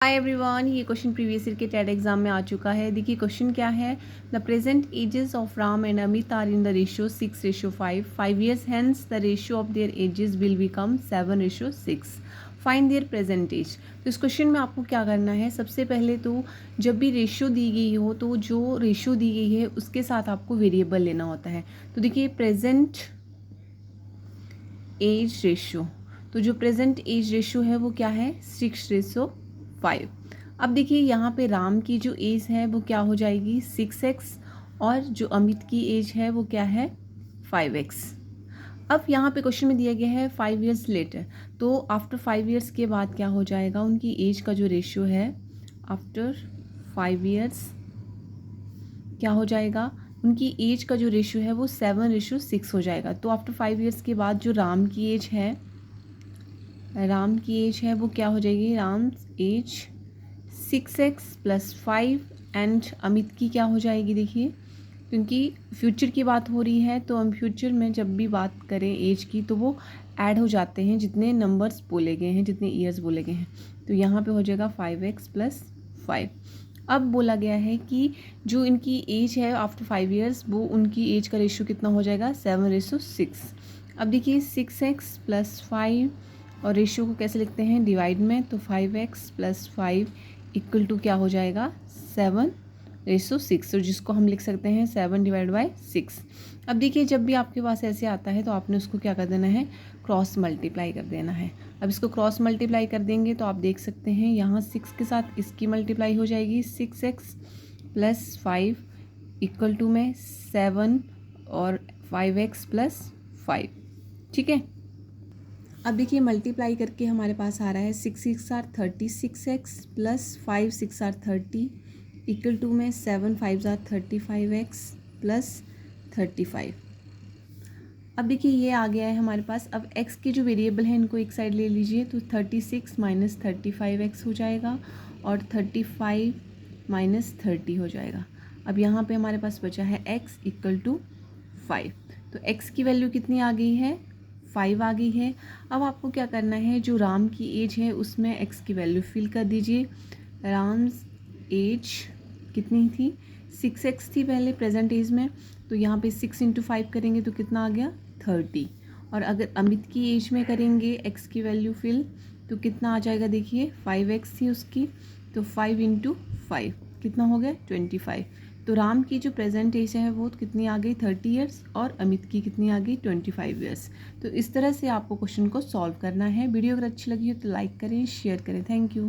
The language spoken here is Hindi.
हाय एवरीवन, ये क्वेश्चन प्रीवियस ईयर के टेट एग्जाम में आ चुका है। देखिए क्वेश्चन क्या है। The present ages of Ram and Amit are in the ratio 6:5। 5 years hence the ratio of their ages will become 7:6। Find their present age. तो इस क्वेश्चन में आपको क्या करना है, सबसे पहले तो जब भी रेशियो दी गई हो तो जो रेशियो दी गई है उसके साथ आपको वेरिएबल लेना होता है। तो देखिए प्रेजेंट एज रेशियो, तो जो प्रेजेंट एज रेशियो है वो क्या है 6:5। अब देखिए यहाँ पे राम की जो एज है वो क्या हो जाएगी 6x और जो अमित की एज है वो क्या है 5x। अब यहाँ पे क्वेश्चन में दिया गया है 5 years लेटर, तो आफ्टर 5 years के बाद क्या हो जाएगा, उनकी एज का जो रेशियो है आफ्टर 5 years क्या हो जाएगा, उनकी एज का जो रेशियो है वो 7:6 हो जाएगा। तो आफ्टर 5 years के बाद जो राम की एज है वो क्या हो जाएगी, Ram as 6x + 5 and Amit की क्या हो जाएगी, देखिए क्योंकि फ्यूचर की बात हो रही है तो हम फ्यूचर में जब भी बात करें एज की तो वो ऐड हो जाते हैं जितने नंबर्स बोले गए हैं, जितने ईयर्स बोले गए हैं। तो यहाँ पे हो जाएगा 5x + 5। अब बोला गया है कि जो इनकी एज है आफ्टर 5 years वो उनकी एज का रेशियो कितना हो जाएगा 7:6। अब देखिए 6x + 5 और रेशियो को कैसे लिखते हैं डिवाइड में, तो 5x + 5 = क्या हो जाएगा 7:6, तो जिसको हम लिख सकते हैं 7/6। अब देखिए जब भी आपके पास ऐसे आता है तो आपने उसको क्या कर देना है, क्रॉस मल्टीप्लाई कर देना है। अब इसको क्रॉस मल्टीप्लाई कर देंगे तो आप देख सकते हैं यहाँ 6 के साथ इसकी मल्टीप्लाई हो जाएगी 6x + 5 = में 7 और 5x + 5। ठीक है, अब देखिए मल्टीप्लाई करके हमारे पास आ रहा है 6 6 are 36x + 5 6 are 30 = में 7 5 are 35x + 35। अब देखिए ये आ गया है हमारे पास। अब x के जो वेरिएबल हैं इनको एक साइड ले लीजिए, तो 36 - 35x हो जाएगा और 35 - 30 हो जाएगा। अब यहाँ पे हमारे पास बचा है x = 5। तो x की वैल्यू कितनी आ गई है 5 आ गई है। अब आपको क्या करना है, जो राम की एज है उसमें x की वैल्यू फिल कर दीजिए। राम्स एज कितनी थी 6x थी पहले प्रेजेंट एज में, तो यहाँ पे 6 × 5 करेंगे तो कितना आ गया 30। और अगर अमित की एज में करेंगे x की वैल्यू फिल तो कितना आ जाएगा, देखिए 5x थी उसकी, तो 5 × 5 कितना हो गया 25। तो राम की जो प्रेजेंट एज है वो कितनी आ गई 30 years और अमित की कितनी आ गई 25 years। तो इस तरह से आपको क्वेश्चन को सॉल्व करना है। वीडियो अगर अच्छी लगी हो तो लाइक करें, शेयर करें। Thank you.